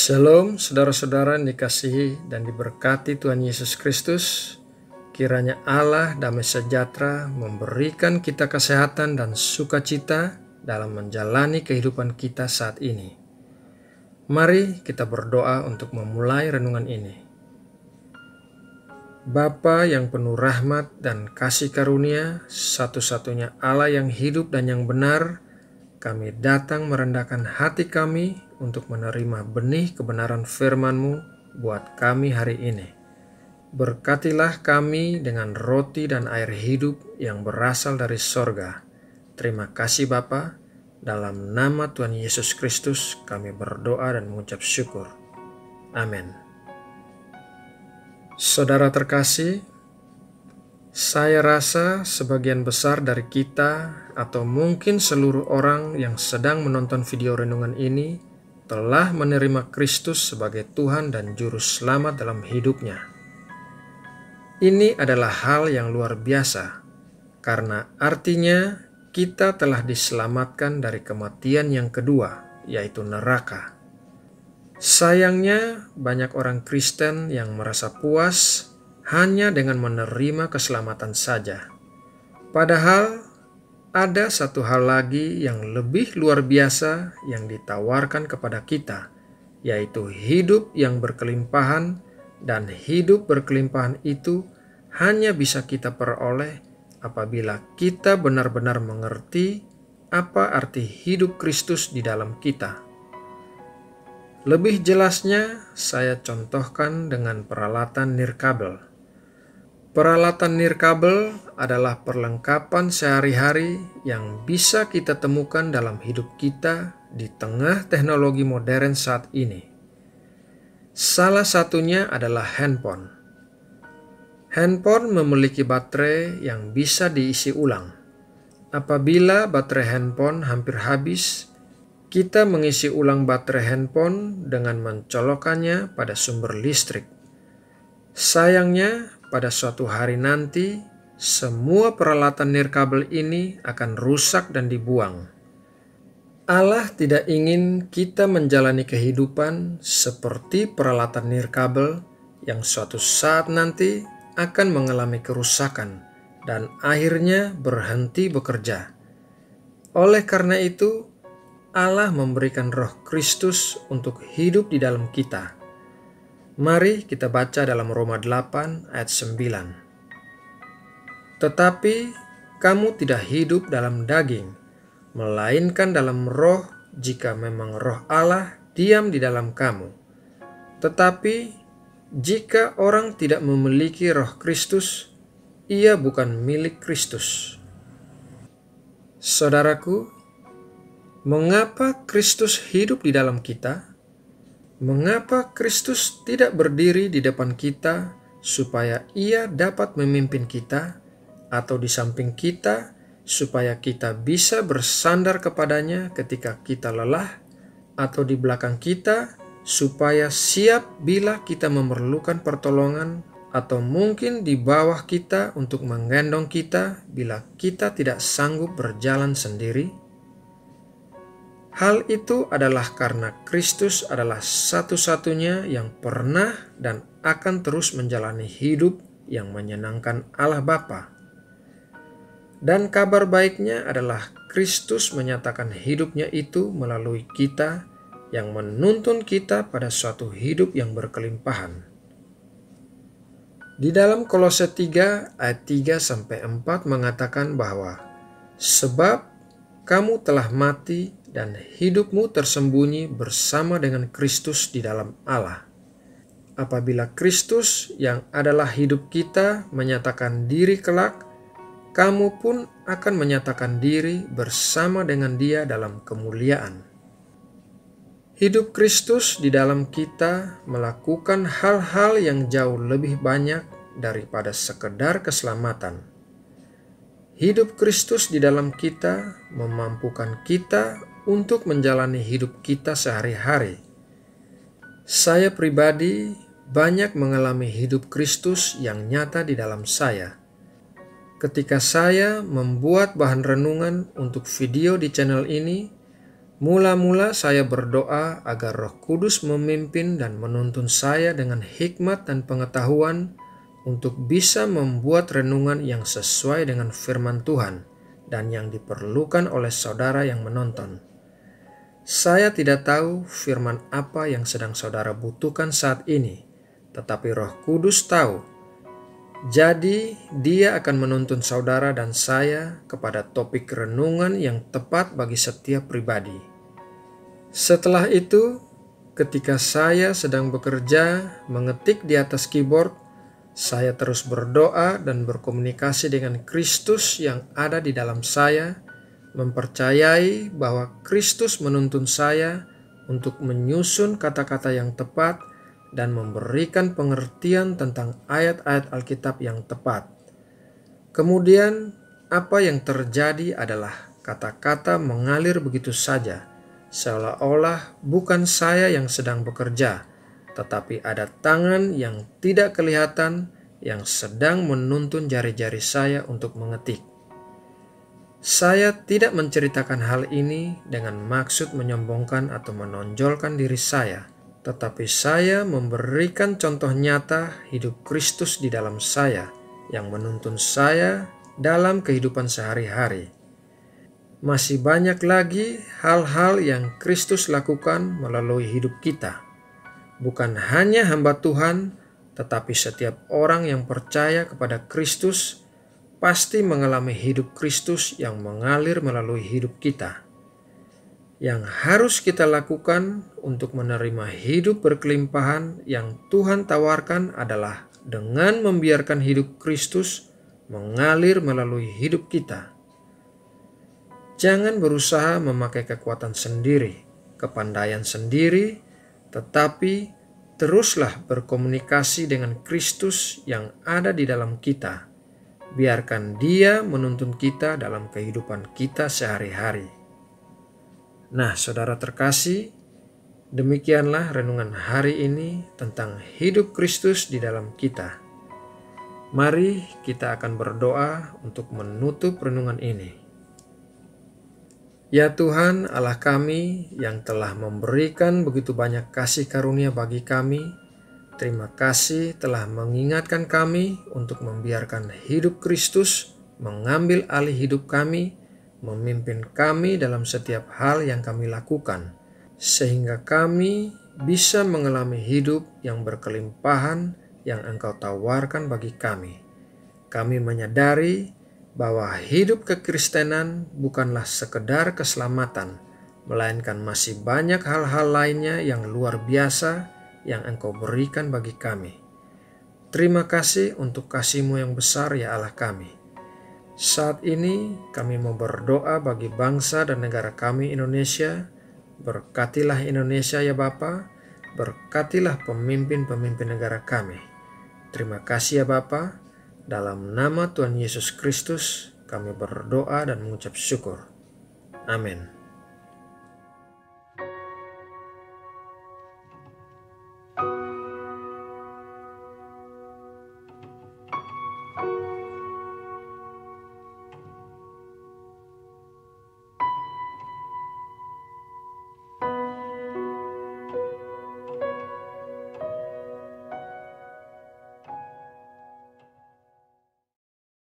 Shalom saudara-saudara yang dikasihi dan diberkati Tuhan Yesus Kristus. Kiranya Allah damai sejahtera memberikan kita kesehatan dan sukacita dalam menjalani kehidupan kita saat ini. Mari kita berdoa untuk memulai renungan ini. Bapa yang penuh rahmat dan kasih karunia, satu-satunya Allah yang hidup dan yang benar, kami datang merendahkan hati kami untuk menerima benih kebenaran firman-Mu buat kami hari ini. Berkatilah kami dengan roti dan air hidup yang berasal dari sorga. Terima kasih Bapa, dalam nama Tuhan Yesus Kristus kami berdoa dan mengucap syukur. Amin. Saudara terkasih, saya rasa sebagian besar dari kita atau mungkin seluruh orang yang sedang menonton video renungan ini telah menerima Kristus sebagai Tuhan dan Juru Selamat dalam hidupnya. Ini adalah hal yang luar biasa, karena artinya kita telah diselamatkan dari kematian yang kedua, yaitu neraka. Sayangnya, banyak orang Kristen yang merasa puas hanya dengan menerima keselamatan saja. Padahal, ada satu hal lagi yang lebih luar biasa yang ditawarkan kepada kita, yaitu hidup yang berkelimpahan, dan hidup berkelimpahan itu hanya bisa kita peroleh apabila kita benar-benar mengerti apa arti hidup Kristus di dalam kita. Lebih jelasnya, saya contohkan dengan peralatan nirkabel. Peralatan nirkabel adalah perlengkapan sehari-hari yang bisa kita temukan dalam hidup kita di tengah teknologi modern saat ini. Salah satunya adalah handphone. Handphone memiliki baterai yang bisa diisi ulang. Apabila baterai handphone hampir habis, kita mengisi ulang baterai handphone dengan mencolokkannya pada sumber listrik. Sayangnya, pada suatu hari nanti, semua peralatan nirkabel ini akan rusak dan dibuang. Allah tidak ingin kita menjalani kehidupan seperti peralatan nirkabel yang suatu saat nanti akan mengalami kerusakan dan akhirnya berhenti bekerja. Oleh karena itu, Allah memberikan Roh Kristus untuk hidup di dalam kita. Mari kita baca dalam Roma 8 ayat 9. Tetapi kamu tidak hidup dalam daging, melainkan dalam roh jika memang roh Allah diam di dalam kamu. Tetapi jika orang tidak memiliki roh Kristus, ia bukan milik Kristus. Saudaraku, mengapa Kristus hidup di dalam kita? Mengapa Kristus tidak berdiri di depan kita supaya Ia dapat memimpin kita, atau di samping kita supaya kita bisa bersandar kepadanya ketika kita lelah, atau di belakang kita supaya siap bila kita memerlukan pertolongan, atau mungkin di bawah kita untuk menggendong kita bila kita tidak sanggup berjalan sendiri? Hal itu adalah karena Kristus adalah satu-satunya yang pernah dan akan terus menjalani hidup yang menyenangkan Allah Bapa. Dan kabar baiknya adalah Kristus menyatakan hidupnya itu melalui kita yang menuntun kita pada suatu hidup yang berkelimpahan. Di dalam Kolose 3 ayat 3-4 mengatakan bahwa sebab kamu telah mati dan hidupmu tersembunyi bersama dengan Kristus di dalam Allah. Apabila Kristus yang adalah hidup kita menyatakan diri kelak, kamu pun akan menyatakan diri bersama dengan Dia dalam kemuliaan. Hidup Kristus di dalam kita melakukan hal-hal yang jauh lebih banyak daripada sekedar keselamatan. Hidup Kristus di dalam kita memampukan kita untuk menjalani hidup kita sehari-hari. Saya pribadi banyak mengalami hidup Kristus yang nyata di dalam saya. Ketika saya membuat bahan renungan untuk video di channel ini, Mula-mula saya berdoa agar Roh Kudus memimpin dan menuntun saya dengan hikmat dan pengetahuan untuk bisa membuat renungan yang sesuai dengan firman Tuhan dan yang diperlukan oleh saudara yang menonton. Saya tidak tahu firman apa yang sedang saudara butuhkan saat ini, tetapi Roh Kudus tahu. Jadi, Dia akan menuntun saudara dan saya kepada topik renungan yang tepat bagi setiap pribadi. Setelah itu, ketika saya sedang bekerja mengetik di atas keyboard, saya terus berdoa dan berkomunikasi dengan Kristus yang ada di dalam saya, mempercayai bahwa Kristus menuntun saya untuk menyusun kata-kata yang tepat dan memberikan pengertian tentang ayat-ayat Alkitab yang tepat. Kemudian, apa yang terjadi adalah kata-kata mengalir begitu saja, seolah-olah bukan saya yang sedang bekerja, tetapi ada tangan yang tidak kelihatan yang sedang menuntun jari-jari saya untuk mengetik. Saya tidak menceritakan hal ini dengan maksud menyombongkan atau menonjolkan diri saya, tetapi saya memberikan contoh nyata hidup Kristus di dalam saya yang menuntun saya dalam kehidupan sehari-hari. Masih banyak lagi hal-hal yang Kristus lakukan melalui hidup kita. Bukan hanya hamba Tuhan, tetapi setiap orang yang percaya kepada Kristus pasti mengalami hidup Kristus yang mengalir melalui hidup kita. Yang harus kita lakukan untuk menerima hidup berkelimpahan yang Tuhan tawarkan adalah dengan membiarkan hidup Kristus mengalir melalui hidup kita. Jangan berusaha memakai kekuatan sendiri, kepandaian sendiri, tetapi teruslah berkomunikasi dengan Kristus yang ada di dalam kita. Biarkan Dia menuntun kita dalam kehidupan kita sehari-hari. Nah, saudara terkasih, demikianlah renungan hari ini tentang hidup Kristus di dalam kita. Mari kita akan berdoa untuk menutup renungan ini. Ya Tuhan Allah kami yang telah memberikan begitu banyak kasih karunia bagi kami, terima kasih telah mengingatkan kami untuk membiarkan hidup Kristus mengambil alih hidup kami, memimpin kami dalam setiap hal yang kami lakukan, sehingga kami bisa mengalami hidup yang berkelimpahan yang Engkau tawarkan bagi kami. Kami menyadari bahwa hidup kekristenan bukanlah sekedar keselamatan, melainkan masih banyak hal-hal lainnya yang luar biasa yang Engkau berikan bagi kami. Terima kasih untuk kasih-Mu yang besar ya Allah kami. Saat ini kami mau berdoa bagi bangsa dan negara kami Indonesia. Berkatilah Indonesia ya Bapa, berkatilah pemimpin-pemimpin negara kami. Terima kasih ya Bapa, dalam nama Tuhan Yesus Kristus kami berdoa dan mengucap syukur. Amin.